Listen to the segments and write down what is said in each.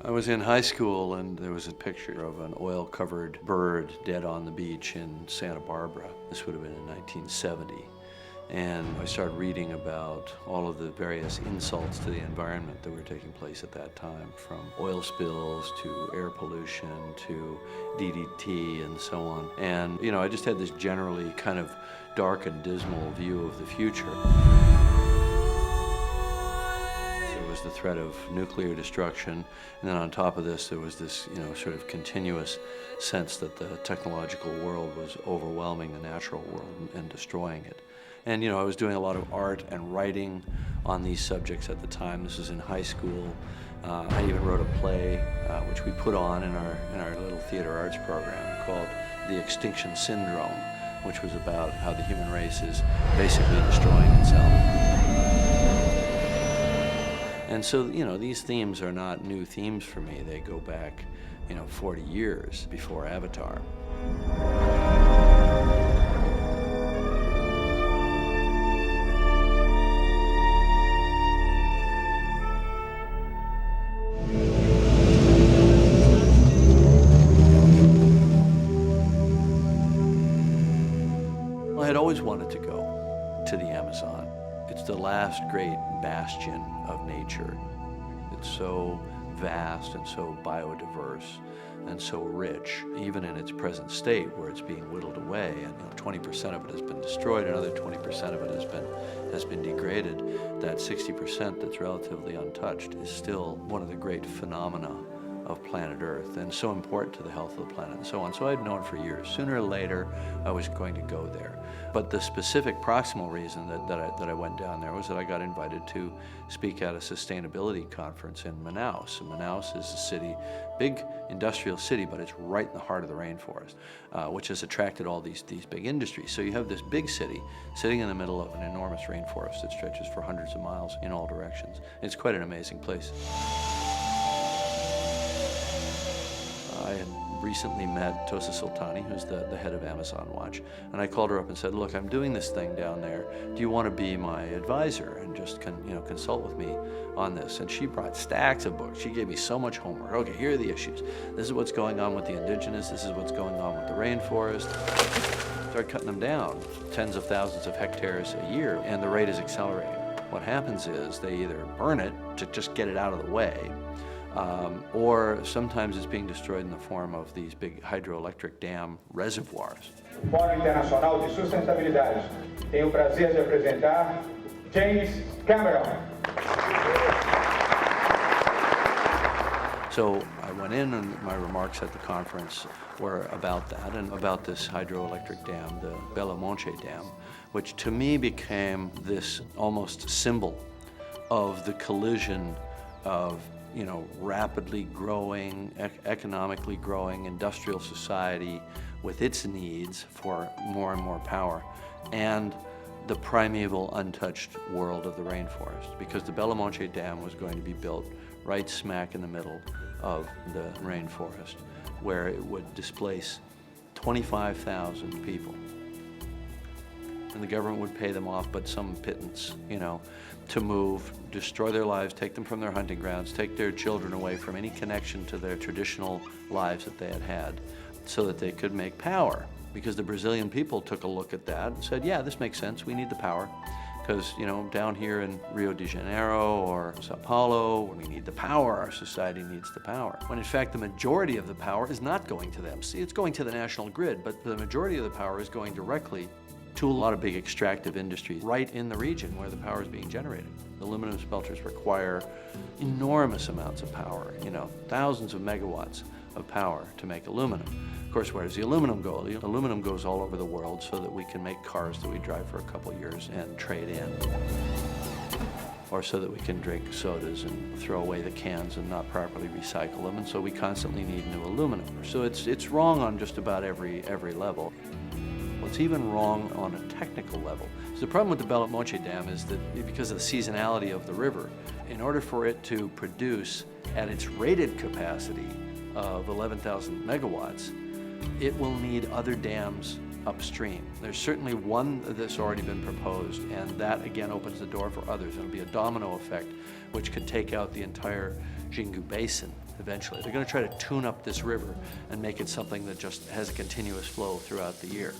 I was in high school and there was a picture of an oil-covered bird dead on the beach in Santa Barbara. This would have been in 1970. And I started reading about all of the various insults to the environment that were taking place at that time, from oil spills to air pollution to DDT and so on. And, you know, I just had this generally kind of dark and dismal view of the future. There was the threat of nuclear destruction, and then on top of this, there was this, you know, sort of continuous sense that the technological world was overwhelming the natural world and destroying it. And, you know, I was doing a lot of art and writing on these subjects at the time. This was in high school. I even wrote a play, which we put on in our little theater arts program called The Extinction Syndrome, which was about how the human race is basically destroying itself. And so, you know, these themes are not new themes for me. They go back, you know, 40 years before Avatar. I had always wanted to go to the Amazon. It's the last great bastion of nature. It's so vast and so biodiverse and so rich, even in its present state where it's being whittled away, and 20% of it has been destroyed, another 20% of it has been degraded. That 60% that's relatively untouched is still one of the great phenomena of planet Earth, and so important to the health of the planet and so on. So I'd known for years, sooner or later, I was going to go there. But the specific proximal reason that I went down there was that I got invited to speak at a sustainability conference in Manaus. And Manaus is a city, big industrial city, but it's right in the heart of the rainforest, which has attracted all these big industries. So you have this big city sitting in the middle of an enormous rainforest that stretches for hundreds of miles in all directions. It's quite an amazing place. I had recently met Tosa Sultani, who's the head of Amazon Watch, and I called her up and said, look, I'm doing this thing down there. Do you want to be my advisor and just consult with me on this? And she brought stacks of books. She gave me so much homework. Okay, here are the issues. This is what's going on with the indigenous. This is what's going on with the rainforest. Start cutting them down, tens of thousands of hectares a year, and the rate is accelerating. What happens is they either burn it to just get it out of the way, or sometimes it's being destroyed in the form of these big hydroelectric dam reservoirs. Fórum Internacional de Sustentabilidade. Tenho o prazer de apresentar James Cameron. So I went in, and my remarks at the conference were about that and about this hydroelectric dam, the Belo Monte Dam, which to me became this almost symbol of the collision of rapidly growing, economically growing industrial society with its needs for more and more power, and the primeval, untouched world of the rainforest. Because the Belo Monte Dam was going to be built right smack in the middle of the rainforest, where it would displace 25,000 people. And the government would pay them off, but some pittance, to move, destroy their lives, take them from their hunting grounds, take their children away from any connection to their traditional lives that they had had, so that they could make power. Because the Brazilian people took a look at that and said, yeah, this makes sense, we need the power. Because, down here in Rio de Janeiro or Sao Paulo, when we need the power, our society needs the power. When in fact the majority of the power is not going to them. See, it's going to the national grid, but the majority of the power is going directly to a lot of big extractive industries right in the region where the power is being generated. The aluminum smelters require enormous amounts of power, thousands of megawatts of power to make aluminum. Of course, where does the aluminum go? The aluminum goes all over the world so that we can make cars that we drive for a couple years and trade in. Or so that we can drink sodas and throw away the cans and not properly recycle them, and so we constantly need new aluminum. So it's wrong on just about every level. It's even wrong on a technical level. So the problem with the Belo Monte Dam is that because of the seasonality of the river, in order for it to produce at its rated capacity of 11,000 megawatts, it will need other dams upstream. There's certainly one that's already been proposed, and that again opens the door for others. It'll be a domino effect which could take out the entire Xingu Basin eventually. They're going to try to tune up this river and make it something that just has a continuous flow throughout the year.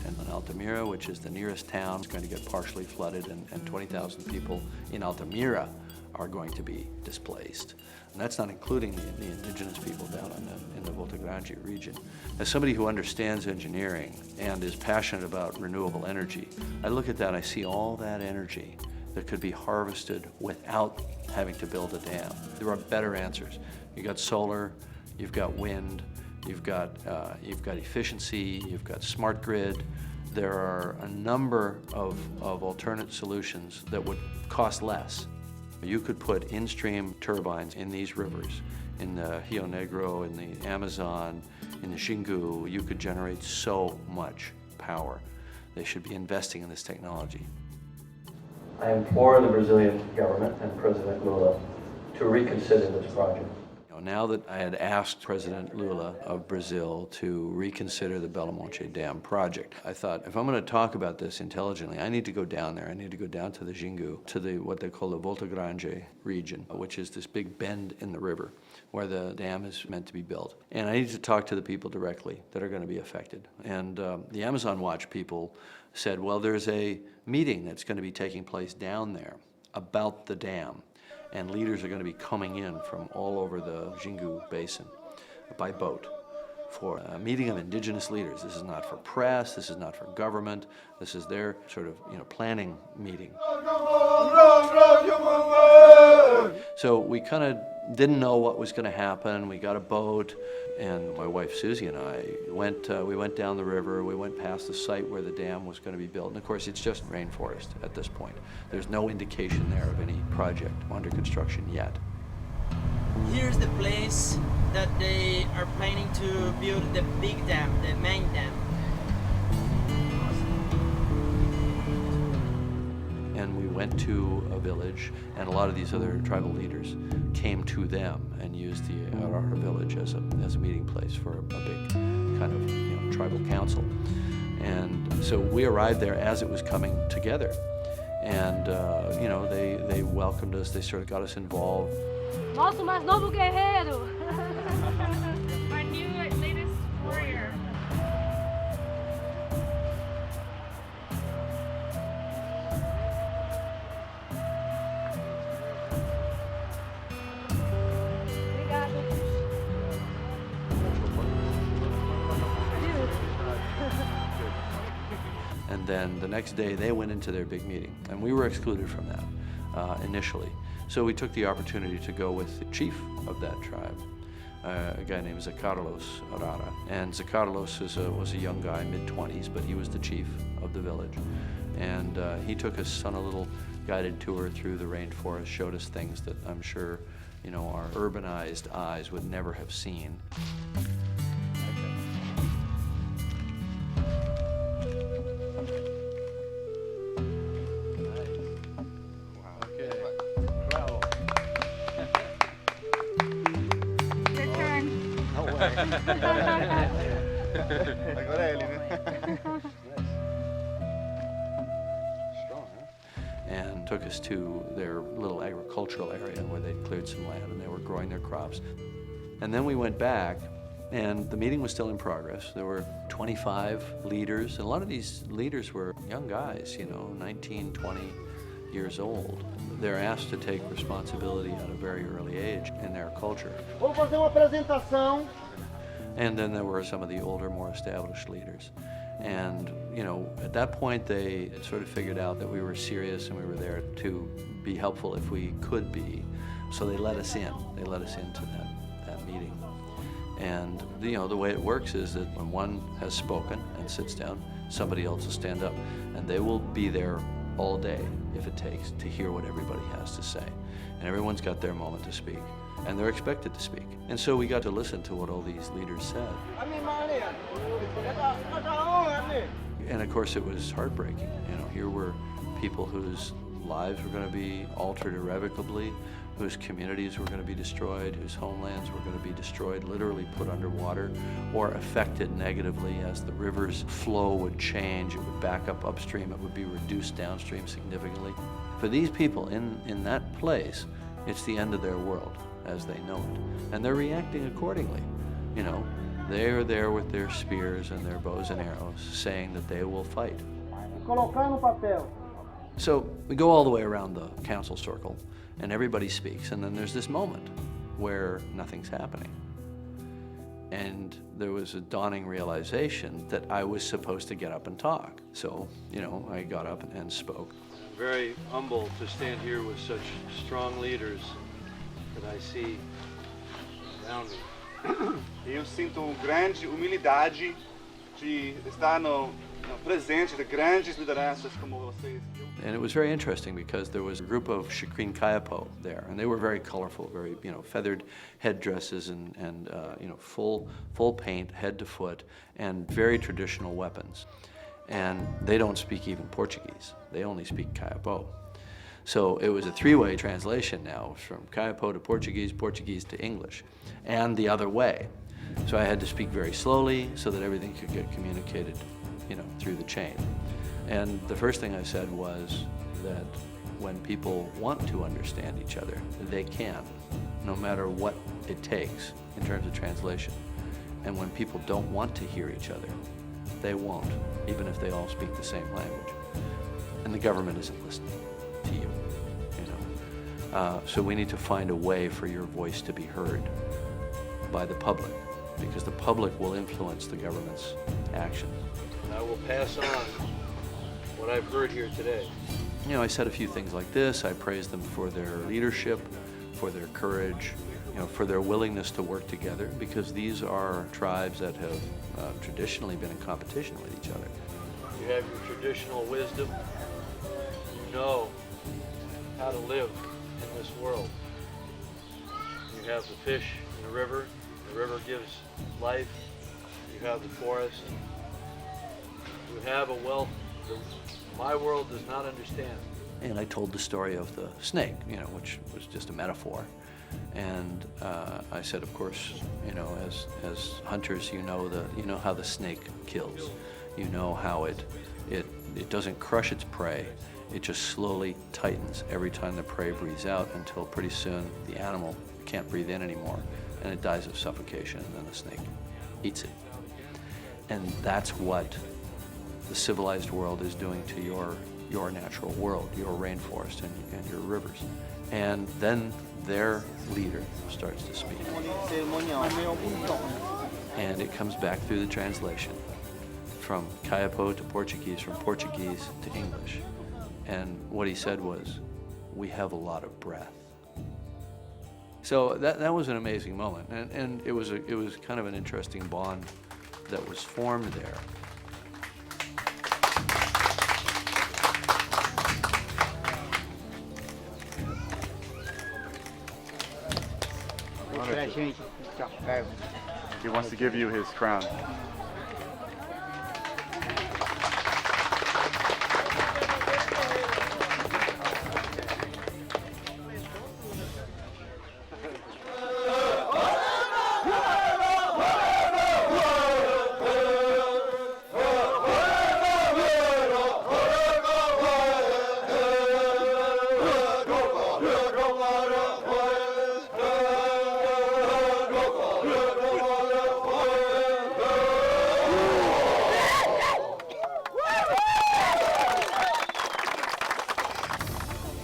And then Altamira, which is the nearest town, is going to get partially flooded, and 20,000 people in Altamira are going to be displaced. And that's not including the indigenous people down in the Volta Grande region. As somebody who understands engineering and is passionate about renewable energy, I look at that and I see all that energy that could be harvested without having to build a dam. There are better answers. You've got solar, you've got wind, you've got efficiency, you've got smart grid. There are a number of alternate solutions that would cost less. You could put in-stream turbines in these rivers, in the Rio Negro, in the Amazon, in the Xingu. You could generate so much power. They should be investing in this technology. I implore the Brazilian government and President Lula to reconsider this project. Now that I had asked President Lula of Brazil to reconsider the Belo Monte Dam project, I thought, if I'm going to talk about this intelligently, I need to go down there. I need to go down to the Xingu, to what they call the Volta Grande region, which is this big bend in the river where the dam is meant to be built. And I need to talk to the people directly that are going to be affected. And the Amazon Watch people said, well, there's a meeting that's going to be taking place down there about the dam. And leaders are going to be coming in from all over the Xingu Basin by boat for a meeting of indigenous leaders. This is not for press, this is not for government, this is their sort of planning meeting. So we kind of didn't know what was going to happen. We got a boat, and my wife Susie and I we went down the river, we went past the site where the dam was going to be built. And of course, it's just rainforest at this point. There's no indication there of any project under construction yet. Here's the place that they are planning to build the big dam, the main dam. And we went to a village, and a lot of these other tribal leaders came to them and used our village as a meeting place for a big kind of tribal council. And so we arrived there as it was coming together, and they welcomed us. They sort of got us involved. Nosso mais novo guerreiro. Our new latest warrior. And then the next day they went into their big meeting, and we were excluded from that initially. So we took the opportunity to go with the chief of that tribe, a guy named Zacarlos Arara. And Zacarlos was a young guy, mid-20s, but he was the chief of the village. And he took us on a little guided tour through the rainforest, showed us things that I'm sure our urbanized eyes would never have seen. Agora é ele, né? Strong, huh? And took us to their little agricultural area where they'd cleared some land and they were growing their crops. And then we went back, and the meeting was still in progress. There were 25 leaders, and a lot of these leaders were young guys, 19, 20 years old. They're asked to take responsibility at a very early age in their culture. Vamos fazer uma apresentação. And then there were some of the older, more established leaders. And, at that point, they sort of figured out that we were serious and we were there to be helpful if we could be. So they let us in. They let us into that meeting. And, the way it works is that when one has spoken and sits down, somebody else will stand up. And they will be there all day, if it takes, to hear what everybody has to say. And everyone's got their moment to speak. And they're expected to speak. And so we got to listen to what all these leaders said. And of course it was heartbreaking. Here were people whose lives were going to be altered irrevocably, whose communities were going to be destroyed, whose homelands were going to be destroyed, literally put underwater, or affected negatively as the river's flow would change. It would back up upstream, it would be reduced downstream significantly. For these people in that place, it's the end of their world. as they know it. And they're reacting accordingly. You know, they are there with their spears and their bows and arrows saying that they will fight. Colocar no papel. So we go all the way around the council circle and everybody speaks, and then there's this moment where nothing's happening. And there was a dawning realization that I was supposed to get up and talk. So, you know, I got up and spoke. I'm very humble to stand here with such strong leaders that I see around me. Eu sinto grande humildade de estar no presente de grandes lideranças como vocês. And it was very interesting because there was a group of Shikrin Kayapo there, and they were very colorful, very, you know, feathered headdresses and you know, full paint, head to foot, and very traditional weapons. And they don't speak even Portuguese. They only speak Kayapo. So it was a three-way translation now, from Kayapo to Portuguese, Portuguese to English, and the other way. So I had to speak very slowly so that everything could get communicated, you know, through the chain. And the first thing I said was that when people want to understand each other, they can, no matter what it takes in terms of translation. And when people don't want to hear each other, they won't, even if they all speak the same language. And the government isn't listening to you, you know. So we need to find a way for your voice to be heard by the public, because the public will influence the government's actions. I will pass on what I've heard here today. You know, I said a few things like this. I praised them for their leadership, for their courage, you know, for their willingness to work together, because these are tribes that have traditionally been in competition with each other. You have your traditional wisdom. You know how to live in this world. You have the fish in the river. The river gives life. You have the forest. You have a wealth that my world does not understand. And I told the story of the snake, you know, which was just a metaphor. And I said, of course, you know, as hunters, you know how the snake kills. You know how it doesn't crush its prey. It just slowly tightens every time the prey breathes out, until pretty soon the animal can't breathe in anymore, and it dies of suffocation, and then the snake eats it. And that's what the civilized world is doing to your natural world, your rainforest and your rivers. And then their leader starts to speak. And it comes back through the translation from Kayapo to Portuguese, from Portuguese to English. And what he said was, "We have a lot of breath." So that was an amazing moment, and it was kind of an interesting bond that was formed there. He wants to give you his crown.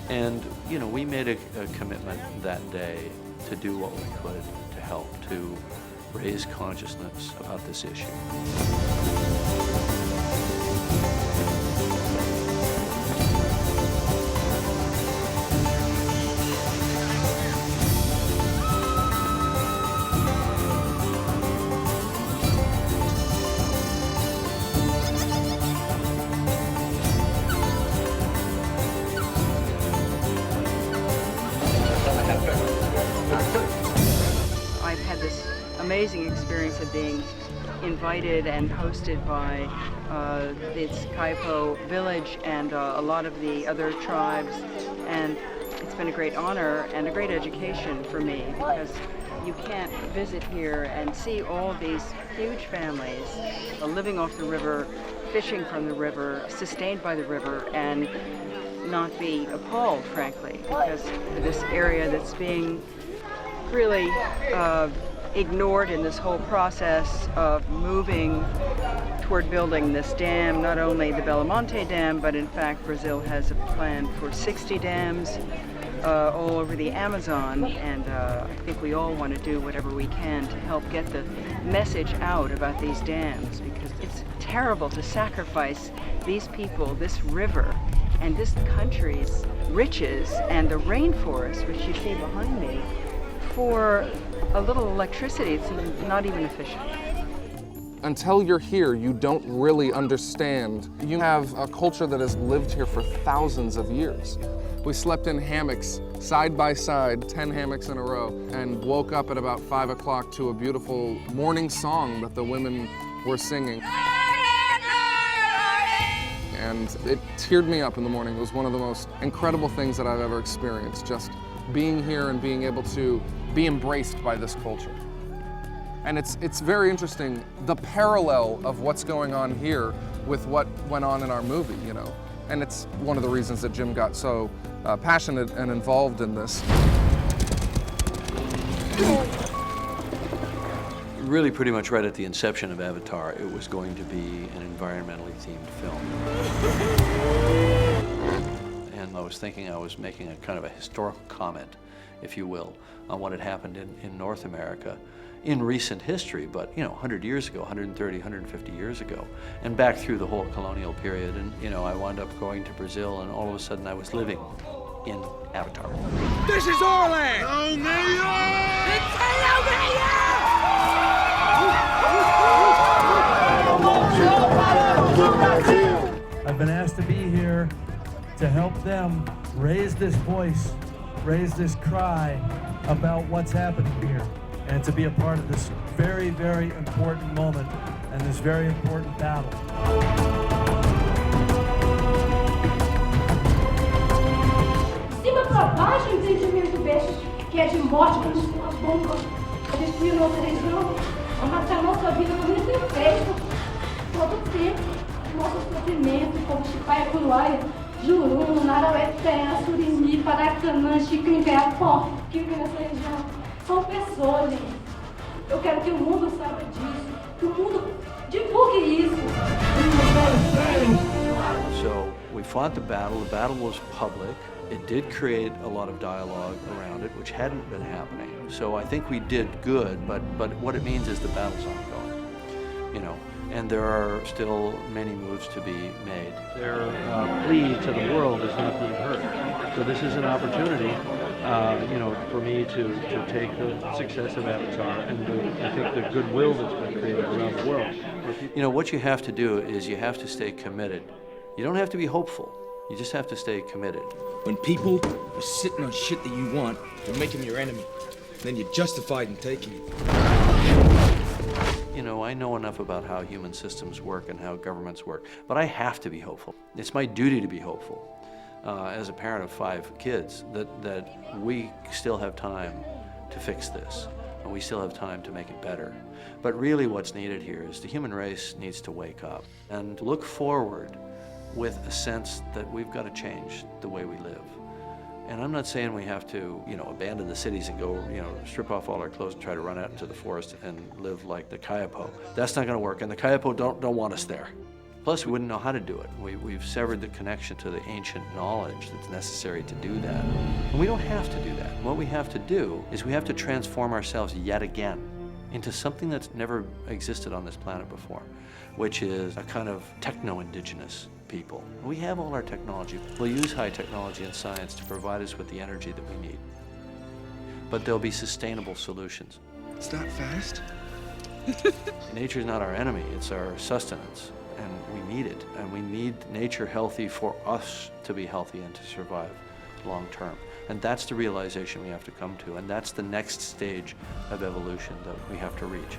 And, you know, we made a commitment that day to do what we could to help to raise consciousness about this issue. I've had this amazing experience of being invited and hosted by this Kayapo village and a lot of the other tribes, and it's been a great honor and a great education for me, because you can't visit here and see all these huge families living off the river, fishing from the river, sustained by the river, and not be appalled, frankly, because this area that's being really ignored in this whole process of moving toward building this dam, not only the Belo Dam, but in fact Brazil has a plan for 60 dams all over the Amazon, and I think we all want to do whatever we can to help get the message out about these dams, because it's terrible to sacrifice these people, this river, and this country's riches and the rainforest, which you see behind me, for a little electricity. It's not even efficient. Until you're here, you don't really understand. You have a culture that has lived here for thousands of years. We slept in hammocks, side by side, 10 hammocks in a row, and woke up at about 5 o'clock to a beautiful morning song that the women were singing. And it teared me up in the morning. It was one of the most incredible things that I've ever experienced, just being here and being able to be embraced by this culture. And it's very interesting, the parallel of what's going on here with what went on in our movie, you know. And it's one of the reasons that Jim got so passionate and involved in this. Really pretty much right at the inception of Avatar, it was going to be an environmentally themed film. And I was thinking I was making a kind of a historical comment, if you will, on what had happened in North America in recent history, but 100 years ago, 130, 150 years ago, and back through the whole colonial period. And I wound up going to Brazil, and all of a sudden I was living in Avatar. This is our land! I've been asked to be here to help them raise this voice, raise this cry about what's happening here, and to be a part of this very, very important moment and this very important battle. Cima pra baixo, o entendimento desses que é de morte, como se uma bomba destruiu nossa região, a matar a nossa vida como isso é feito todo o tempo. Nossos sofrimentos, como Chipaia, Curuaia, Juruna, Naraueté, Surimi, Paracanã, Chiquinqué, Pó, que vem nessa região. São pessoas, gente. Eu quero que o mundo saiba disso, que o mundo divulgue isso. So we fought the battle. The battle was public. It did create a lot of dialogue around it, which hadn't been happening. So I think we did good, but what it means is the battle's ongoing, and there are still many moves to be made. Their plea to the world is not being heard. So this is an opportunity, for me to take the success of Avatar and I think the goodwill that's been created around the world. What you have to do is you have to stay committed. You don't have to be hopeful. You just have to stay committed. When people are sitting on shit that you want, you make them your enemy. Then you're justified in taking it. I know enough about how human systems work and how governments work, but I have to be hopeful. It's my duty to be hopeful as a parent of 5 kids that we still have time to fix this, and we still have time to make it better. But really what's needed here is the human race needs to wake up and look forward with a sense that we've got to change the way we live. And I'm not saying we have to, abandon the cities and go, strip off all our clothes and try to run out into the forest and live like the Kayapo. That's not going to work, and the Kayapo don't want us there. Plus, we wouldn't know how to do it. We've severed the connection to the ancient knowledge that's necessary to do that. And we don't have to do that. What we have to do is we have to transform ourselves yet again into something that's never existed on this planet before, which is a kind of techno-indigenous people. We have all our technology. We'll use high technology and science to provide us with the energy that we need. But there'll be sustainable solutions. It's not fast. Nature's not our enemy, it's our sustenance, and we need it. And we need nature healthy for us to be healthy and to survive long term. And that's the realization we have to come to, and that's the next stage of evolution that we have to reach.